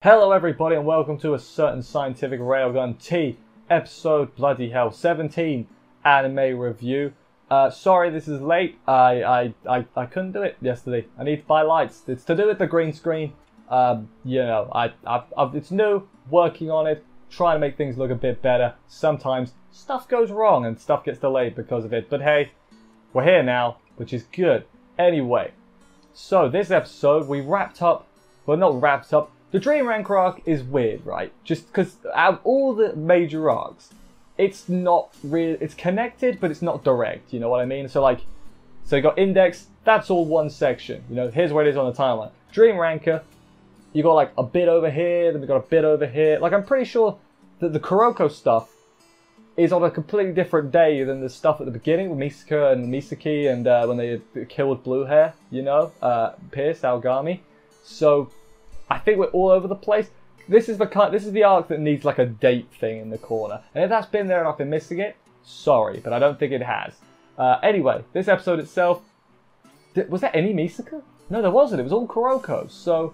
Hello everybody and welcome to a certain scientific Railgun T episode bloody hell 17 anime review. Sorry this is late. I couldn't do it yesterday. I need to buy lights. It's to do with the green screen. It's new, working on it, trying to make things look a bit better. Sometimes stuff goes wrong and stuff gets delayed because of it. But hey, we're here now, which is good. Anyway, so this episode we wrapped up, well not wrapped up, the Dream Ranker arc is weird, right? Just because out of all the major arcs, it's not real. It's connected, but it's not direct. You know what I mean? So you got Index. That's all one section. You know, here's where it is on the timeline. Dream Ranker, you got like a bit over here, then we got a bit over here. Like I'm pretty sure that the Kuroko stuff is on a completely different day than the stuff at the beginning with Misaka and Misaki and when they killed Blue Hair. You know, Pierce Aogami. So I think we're all over the place. This is the arc that needs like a date thing in the corner. And if that's been there and I've been missing it, sorry, but I don't think it has. Anyway, this episode itself, was there any Misaka? No, there wasn't. It was all Kuroko. So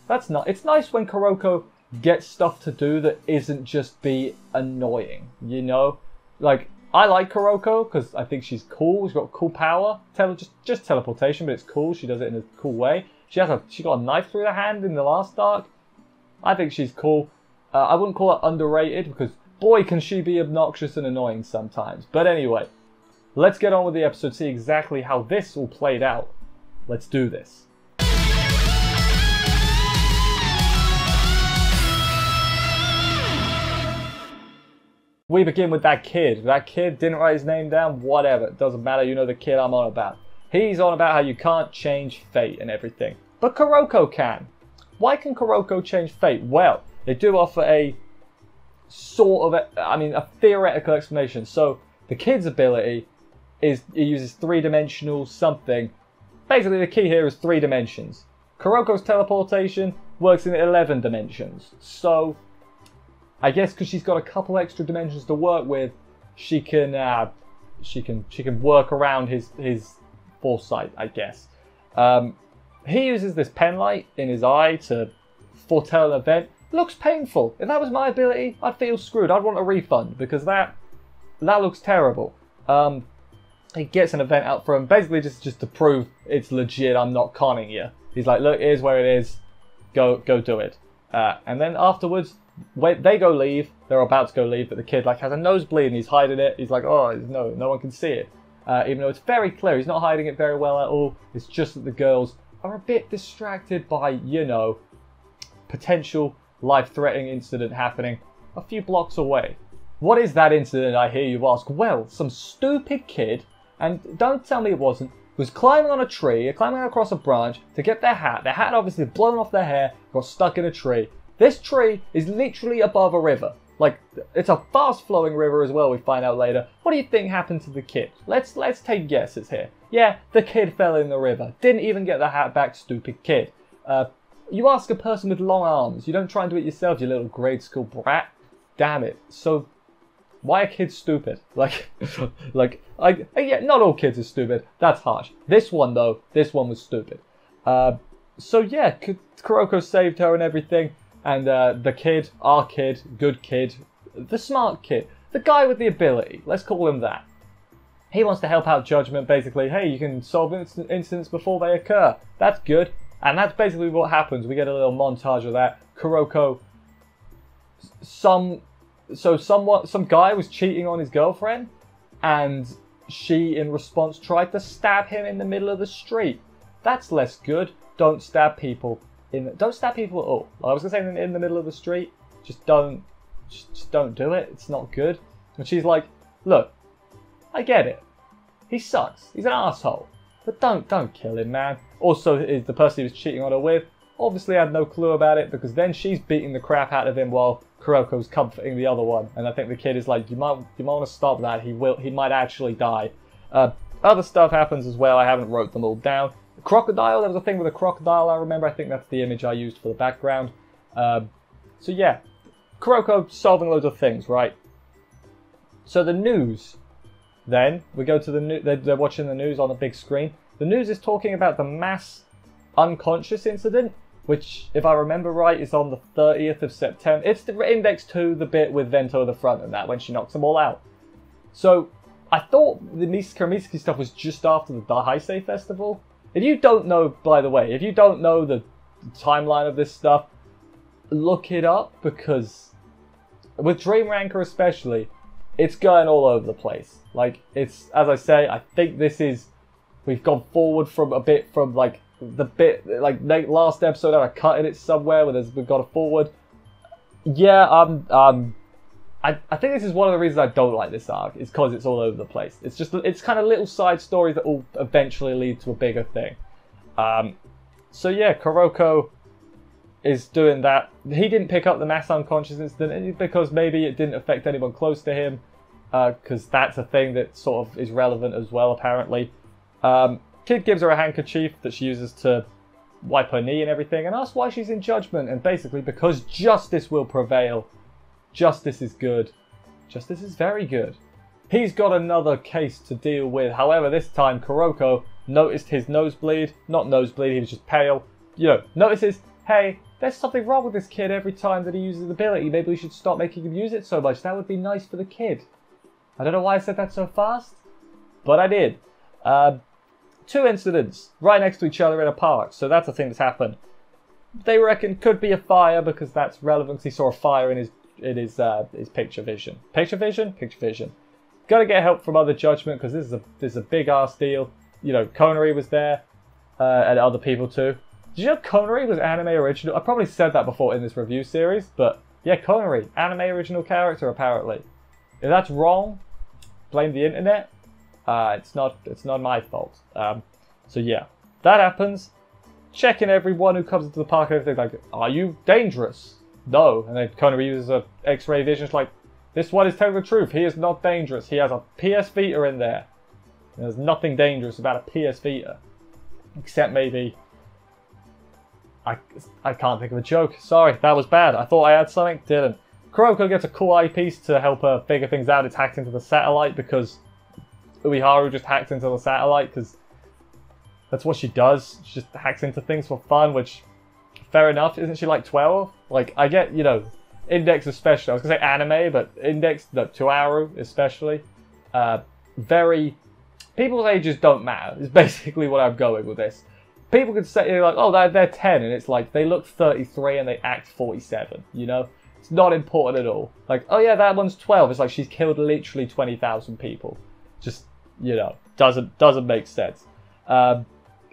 that's not. It's nice when Kuroko gets stuff to do that isn't just be annoying. You know, like I like Kuroko because I think she's cool. She's got cool power. Just teleportation, but it's cool. She does it in a cool way. She got a knife through her hand in the last arc. I think she's cool. I wouldn't call her underrated because boy can she be obnoxious and annoying sometimes. But anyway, let's get on with the episode, see exactly how this all played out. Let's do this. We begin with that kid. That kid didn't write his name down, whatever. It doesn't matter, you know the kid I'm on about. He's on about how you can't change fate and everything. But Kuroko can. Why can Kuroko change fate? Well, they do offer a sort of, a theoretical explanation. So, the kid's ability is, it uses three-dimensional something. Basically, the key here is 3 dimensions. Kuroko's teleportation works in 11 dimensions. So, I guess because she's got a couple extra dimensions to work with, she can work around his foresight, I guess. He uses this pen light in his eye to foretell an event. Looks painful. If that was my ability, I'd feel screwed. I'd want a refund because that looks terrible. He gets an event out for him, basically just to prove it's legit. I'm not conning you. He's like, look, here's where it is. Go do it. And then afterwards, when they go leave, they're about to go leave, but the kid like has a nosebleed and he's hiding it. He's like, oh no one can see it. Even though it's very clear, he's not hiding it very well at all. It's just that the girls are a bit distracted by, you know, potential life-threatening incident happening a few blocks away. What is that incident, I hear you ask? Well, some stupid kid, and don't tell me it wasn't, was climbing on a tree, climbing across a branch to get their hat. Their hat obviously blown off their hair, got stuck in a tree. This tree is literally above a river. Like, it's a fast-flowing river as well, we find out later. What do you think happened to the kid? Let's take guesses here. Yeah, the kid fell in the river. Didn't even get the hat back, stupid kid. You ask a person with long arms. You don't try and do it yourself, you little grade school brat. Damn it. So, why are kids stupid? Yeah, not all kids are stupid. That's harsh. This one, though, this one was stupid. So yeah, Kuroko saved her and everything. And the kid, our kid, good kid, the smart kid, the guy with the ability, let's call him that. He wants to help out Judgment, basically. Hey, you can solve incidents before they occur. That's good. And that's basically what happens. We get a little montage of that. Kuroko, some guy was cheating on his girlfriend, and she, in response, tried to stab him in the middle of the street. That's less good. Don't stab people. Don't stab people at all. I was gonna say in the middle of the street. Just don't do it. It's not good. And she's like, look, I get it. He sucks. He's an asshole. But don't kill him, man. Also, the person he was cheating on her with obviously had no clue about it because then she's beating the crap out of him while Kuroko's comforting the other one. And I think the kid is like, you might want to stop that. He might actually die. Other stuff happens as well. I haven't wrote them all down. Crocodile, there was a thing with a crocodile, I remember. I think that's the image I used for the background. So yeah, Kuroko solving loads of things, right? So the news, then, we go to the news, they're watching the news on a big screen. The news is talking about the mass unconscious incident which, if I remember right, is on the 30th of September. It's the index to the bit with Vento at the front and that, when she knocks them all out. So, I thought the Kuromitsky stuff was just after the Heisei Festival. If you don't know, by the way, if you don't know the timeline of this stuff, look it up, because with Dream Ranker especially, it's going all over the place. Like, it's, as I say, I think this is, we've gone forward from a bit from, like, the bit, like, last episode I cut it somewhere where we've got a forward. Yeah, I think this is one of the reasons I don't like this arc, is because it's all over the place. It's just, it's kind of little side stories that will eventually lead to a bigger thing. So yeah, Kuroko is doing that. He didn't pick up the mass unconscious incident because maybe it didn't affect anyone close to him, because that's a thing that sort of is relevant as well, apparently. Kid gives her a handkerchief that she uses to wipe her knee and everything, and asks why she's in judgment, and basically because justice will prevail. Justice is good. Justice is very good. He's got another case to deal with. However, this time Kuroko noticed his nosebleed. Not nosebleed, he was just pale. You know, notices, hey, there's something wrong with this kid every time that he uses the ability. Maybe we should stop making him use it so much. That would be nice for the kid. I don't know why I said that so fast, but I did. 2 incidents right next to each other in a park. So that's a thing that's happened. They reckon could be a fire because that's relevant, because he saw a fire in his picture vision. Picture vision? Picture vision. Gotta get help from other judgment, because this is a big ass deal. You know, Konari was there, and other people too. Did you know Konari was anime original? I probably said that before in this review series, but yeah, Konari, anime original character apparently. If that's wrong, blame the internet. It's not my fault. So yeah, that happens. Checking everyone who comes into the park, everything like, are you dangerous? No. And then Konari uses a X-ray vision. It's like, this one is telling the truth. He is not dangerous. He has a PS Vita in there. And there's nothing dangerous about a PS Vita, except maybe. I can't think of a joke. Sorry, that was bad. I thought I had something, didn't. Kuroko gets a cool eyepiece to help her figure things out. It's hacked into the satellite because Ueharu just hacked into the satellite because that's what she does. She just hacks into things for fun, which, fair enough. Isn't she like 12? Like, I get, you know, Index especially. I was going to say anime, but Index, no, Ueharu especially. Very, people's ages don't matter, is basically what I'm going with this. People could say, like, oh, they're 10, and it's like, they look 33 and they act 47, you know? It's not important at all. Like, oh yeah, that one's 12. It's like she's killed literally 20,000 people. Just, you know, doesn't make sense. Well,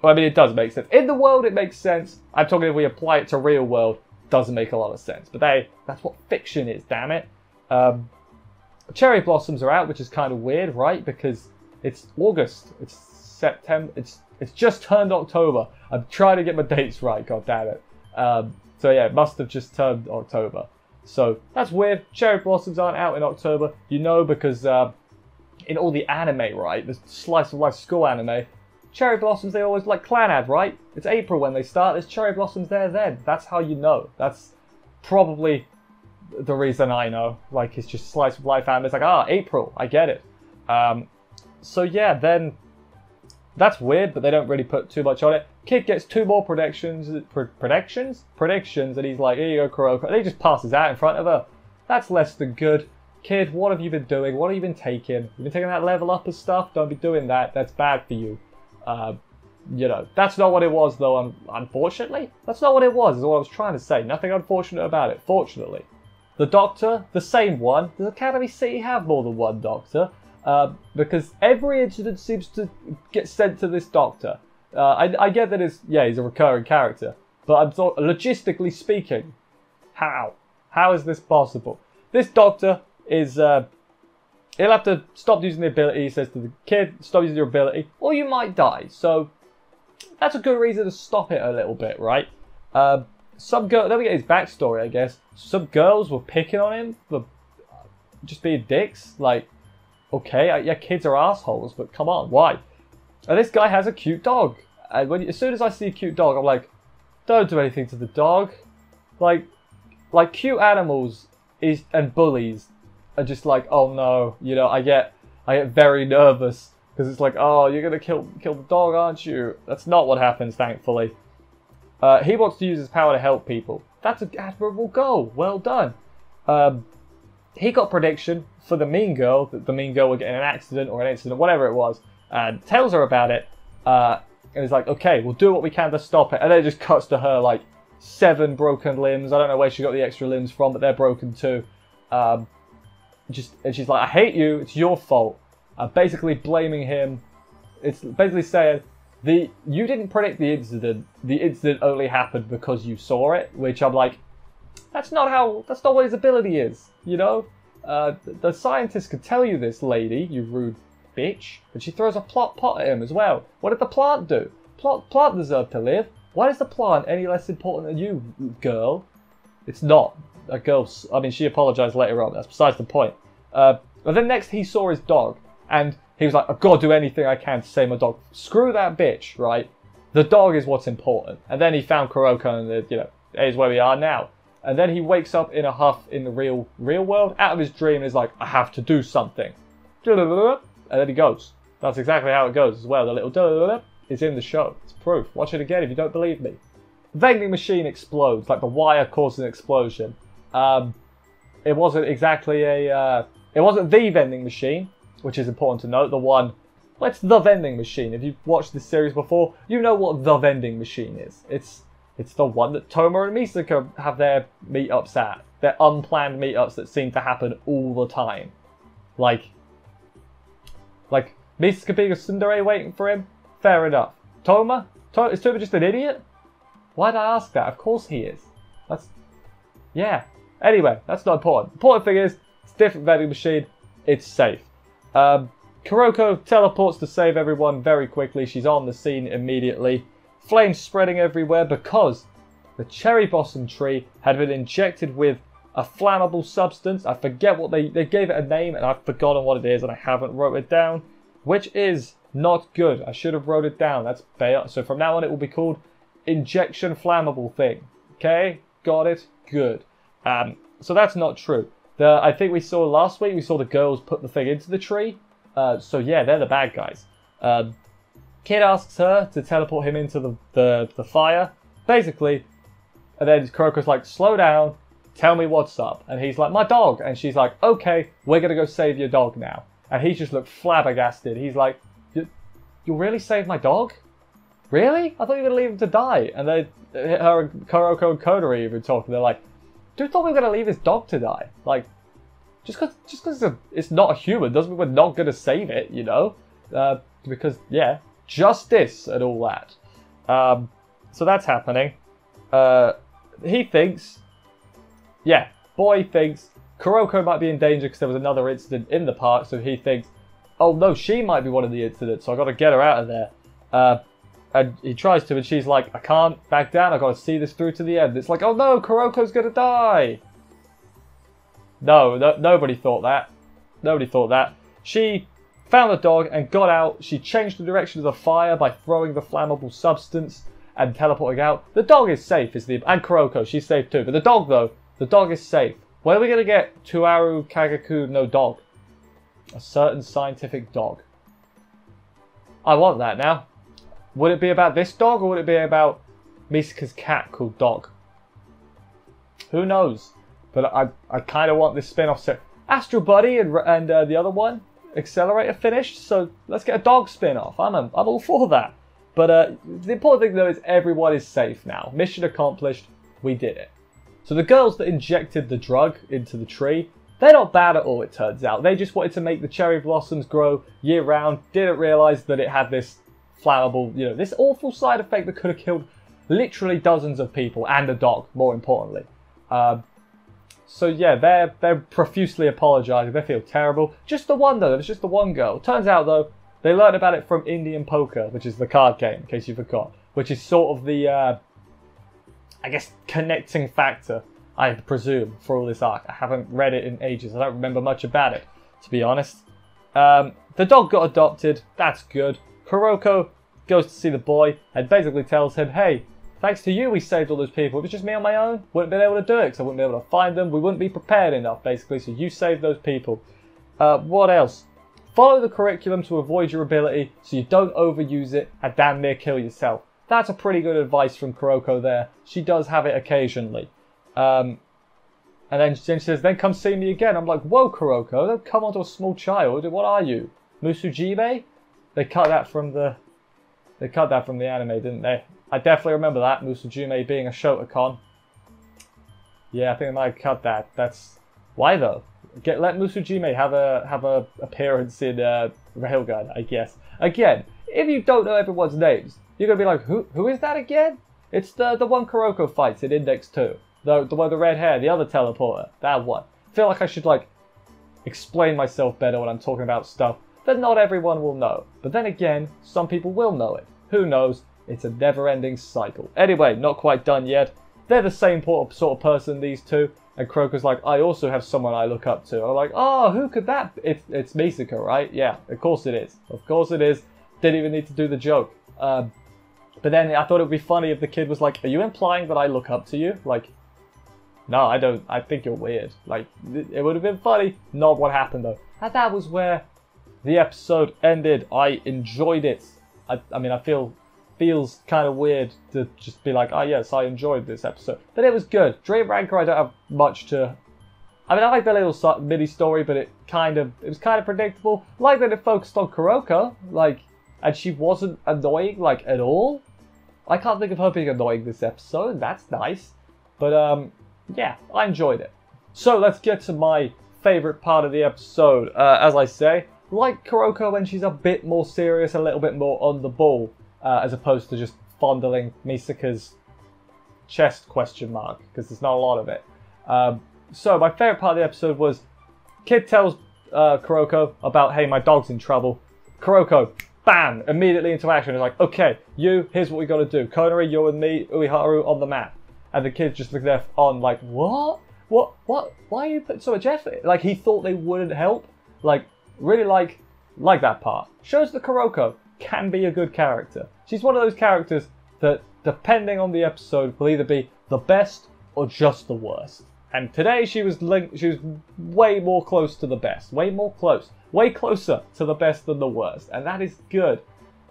I mean, it does make sense. In the world, it makes sense. I'm talking if we apply it to real world, doesn't make a lot of sense. But that's what fiction is, damn it. Cherry blossoms are out, which is kind of weird, right? Because it's August. It's September. It's just turned October. I'm trying to get my dates right, god damn it. So yeah, it must have just turned October. So that's weird. Cherry blossoms aren't out in October. You know, because in all the anime, right? The slice of life school anime, cherry blossoms, they always like Clanad, right? It's April when they start. There's cherry blossoms there then. That's how you know. That's probably the reason I know. Like, it's just slice of life anime. It's like, ah, April. I get it. So yeah, then that's weird, but they don't really put too much on it. Kid gets 2 more predictions, and he's like, here you go, Kuroko. And he just passes out in front of her. That's less than good. Kid, what have you been doing? What have you been taking? You've been taking that level up and stuff? Don't be doing that. That's bad for you. You know, that's not what it was, though, unfortunately. That's not what it was, is what I was trying to say. Nothing unfortunate about it, fortunately. The doctor, the same one. Does Academy City have more than one doctor? Because every incident seems to get sent to this doctor. I get that he's a recurring character. But I'm logistically speaking, how? How is this possible? This doctor is, he'll have to stop using the ability. He says to the kid, stop using your ability, or you might die. So, that's a good reason to stop it a little bit, right? Some girl, let me get his backstory, I guess. Some girls were picking on him for just being dicks. Like, okay, yeah, kids are assholes, but come on, why? And this guy has a cute dog. And as soon as I see a cute dog, I'm like, don't do anything to the dog. Like cute animals and bullies are just like, oh no, you know, I get very nervous because it's like, oh, you're gonna kill the dog, aren't you? That's not what happens, thankfully. He wants to use his power to help people. That's an admirable goal. Well done. He got prediction for the mean girl, that the mean girl would get in an accident or an incident, whatever it was, and tells her about it. And he's like, okay, we'll do what we can to stop it. And then it just cuts to her, like, 7 broken limbs. I don't know where she got the extra limbs from, but they're broken too. And she's like, I hate you, it's your fault. Basically blaming him. It's basically saying, you didn't predict the incident only happened because you saw it, which I'm like, that's not what his ability is, you know? The scientist could tell you this, lady, you rude bitch. And she throws a pot at him as well. What did the plant do? Plant deserved to live. Why is the plant any less important than you, girl? It's not. A girl, I mean, she apologized later on, that's besides the point. But then next he saw his dog, and he was like, I've got to do anything I can to save my dog. Screw that bitch, right? The dog is what's important. And then he found Kuroko, and you know, here's where we are now. And then he wakes up in a huff in the real world, out of his dream, and is like, I have to do something. And then he goes. That's exactly how it goes as well. The little is in the show. It's proof. Watch it again if you don't believe me. Vending machine explodes, like the wire causes an explosion. It wasn't exactly it wasn't the vending machine, which is important to note. The one, well, it's the vending machine. If you've watched this series before, you know what the vending machine is. It's the one that Toma and Misaka have their meetups at. Their unplanned meetups that seem to happen all the time. Like Misaka being a tsundere waiting for him? Fair enough. Toma? Is Toma just an idiot? Why'd I ask that? Of course he is. Yeah. Anyway, that's not important. The important thing is, it's a different vending machine. It's safe. Kuroko teleports to save everyone very quickly. She's on the scene immediately. Flames spreading everywhere because the cherry blossom tree had been injected with a flammable substance. I forget what they gave it a name, and I've forgotten what it is, and I haven't wrote it down, which is not good. I should have wrote it down. That's bad. So from now on, it will be called injection flammable thing. Okay, got it. Good. So that's not true. I think we saw last week. We saw the girls put the thing into the tree. So yeah, they're the bad guys. Kid asks her to teleport him into the fire, basically, and then Kuroko's like, slow down, tell me what's up. And he's like, my dog. And she's like, okay, we're going to go save your dog now. And he just looked flabbergasted. He's like, you'll really save my dog? Really? I thought you were going to leave him to die. And then her and Kuroko and Koda are even talking. They're like, dude thought we were going to leave his dog to die. Like, just because it's not a human doesn't mean we're not going to save it, you know? Because, yeah, justice and all that. So that's happening. He thinks, yeah, boy thinks Kuroko might be in danger because there was another incident in the park. So he thinks, oh no, she might be one of the incidents. So I got to get her out of there. And he tries to, and she's like, I can't back down. I got to see this through to the end. It's like, oh no, Kuroko's going to die. No, nobody thought that. Nobody thought that. She found the dog and got out. She changed the direction of the fire by throwing the flammable substance and teleporting out. The dog is safe, and Kuroko, she's safe too. But the dog, though, the dog is safe. When are we going to get Tuaru Kagaku no dog? A certain scientific dog. I want that now. Would it be about this dog, or would it be about Misaka's cat called Dog? Who knows? But I kind of want this spin-off set. Astro Buddy and the other one, Accelerator, finished. So let's get a dog spin-off. I'm all for that. But the important thing though is everyone is safe now. Mission accomplished. We did it. So the girls that injected the drug into the tree, they're not bad at all, it turns out. They just wanted to make the cherry blossoms grow year-round. Didn't realise that it had this flammable, you know, this awful side effect that could have killed literally dozens of people and a dog, more importantly. So yeah, they're profusely apologising. They feel terrible. Just the one though. It's just the one girl. Turns out though, they learned about it from Indian Poker, which is the card game, in case you forgot. Which is sort of the, I guess, connecting factor, I presume, for all this arc. I haven't read it in ages. I don't remember much about it, to be honest. The dog got adopted. That's good. Kuroko goes to see the boy and basically tells him, hey, thanks to you we saved all those people. If it was just me on my own, wouldn't have been able to do it because I wouldn't be able to find them. We wouldn't be prepared enough, basically, so you saved those people. What else? Follow the curriculum to avoid your ability so you don't overuse it and damn near kill yourself. That's a pretty good advice from Kuroko there. She does have it occasionally. And then she says, then come see me again. I'm like, whoa, Kuroko, don't come onto a small child. What are you? Musujime? They cut that from the anime, didn't they? I definitely remember that, Musujime being a Shotokan. Yeah, I think they might have cut that. That's why though. Let Musujime have a appearance in Railgun, I guess. Again, if you don't know everyone's names, you're gonna be like, who is that again? It's the one Kuroko fights in Index 2. The one with the red hair, the other teleporter. That one. I feel like I should like explain myself better when I'm talking about stuff that not everyone will know. But then again, some people will know it. Who knows? It's a never-ending cycle. Anyway, not quite done yet. They're the same sort of person, these two. And Kuroko's like, I also have someone I look up to. I'm like, oh, who could that be? It's Misaka, right? Yeah, of course it is. Of course it is. Didn't even need to do the joke. But then I thought it would be funny if the kid was like, are you implying that I look up to you? Like, no, I don't. I think you're weird. Like, it would have been funny. Not what happened, though. And that was where the episode ended. I enjoyed it. I mean, feels kind of weird to just be like, oh yes, I enjoyed this episode. But it was good. Dream Ranker, I don't have much to... I mean, I like the little mini story, but it was kind of predictable. I like that it focused on Kuroko, like, and she wasn't annoying, like, at all. I can't think of her being annoying this episode. That's nice. But, yeah, I enjoyed it. So, let's get to my favourite part of the episode. As I say, like Kuroko when she's a bit more serious, a little bit more on the ball. As opposed to just fondling Misaka's chest question mark, because there's not a lot of it. So my favourite part of the episode was Kid tells Kuroko about, hey, my dog's in trouble. Kuroko, bam, immediately into action. It's like, okay, here's what we got to do. Konari, you're with me, Ueharu on the map. And the kid's just looking there on like, what? What? Why are you putting so much effort? Like, he thought they wouldn't help. Like, really like that part. Shows that Kuroko can be a good character. She's one of those characters that, depending on the episode, will either be the best or just the worst. And today she was way more close to the best. Way closer to the best than the worst. And that is good.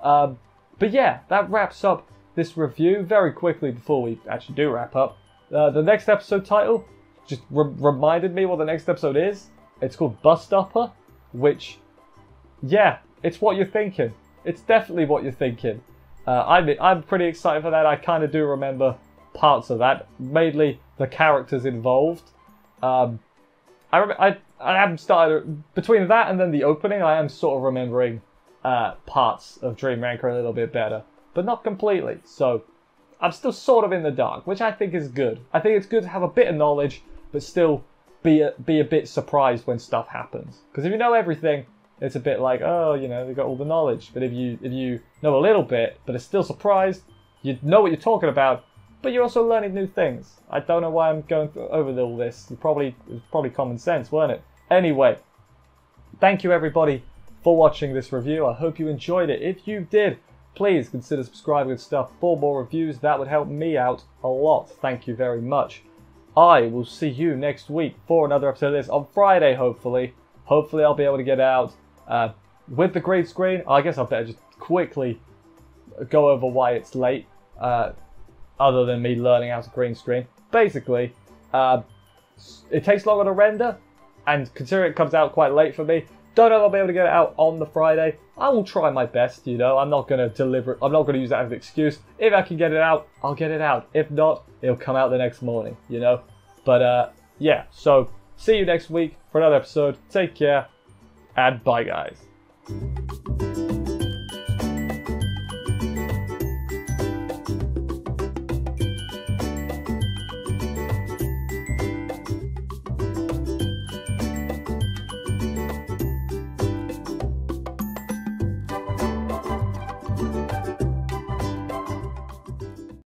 But yeah, that wraps up this review very quickly before we actually do wrap up. The next episode title just reminded me what the next episode is. It's called Bust Upper, which, yeah, it's what you're thinking. It's definitely what you're thinking. I'm pretty excited for that. I kind of do remember parts of that, mainly the characters involved. I haven't started between that and then the opening. I am sort of remembering parts of Dream Ranker a little bit better, but not completely. So I'm still sort of in the dark, which I think is good. I think it's good to have a bit of knowledge, but still be a bit surprised when stuff happens. Because if you know everything, it's a bit like, oh, you know, you've got all the knowledge. But if you know a little bit, but are still surprised, you know what you're talking about, but you're also learning new things. I don't know why I'm going over all this. It was probably common sense, weren't it? Anyway, thank you everybody for watching this review. I hope you enjoyed it. If you did, please consider subscribing and stuff for more reviews. That would help me out a lot. Thank you very much. I will see you next week for another episode of this on Friday, hopefully. Hopefully I'll be able to get out with the green screen. I guess I better just quickly go over why it's late, other than me learning how to green screen. Basically, it takes longer to render, and considering it comes out quite late for me, don't know if I'll be able to get it out on the Friday. I will try my best, you know. I'm not going to use that as an excuse. If I can get it out, I'll get it out. If not, it'll come out the next morning, you know. But, yeah, so see you next week for another episode. Take care, and bye, guys.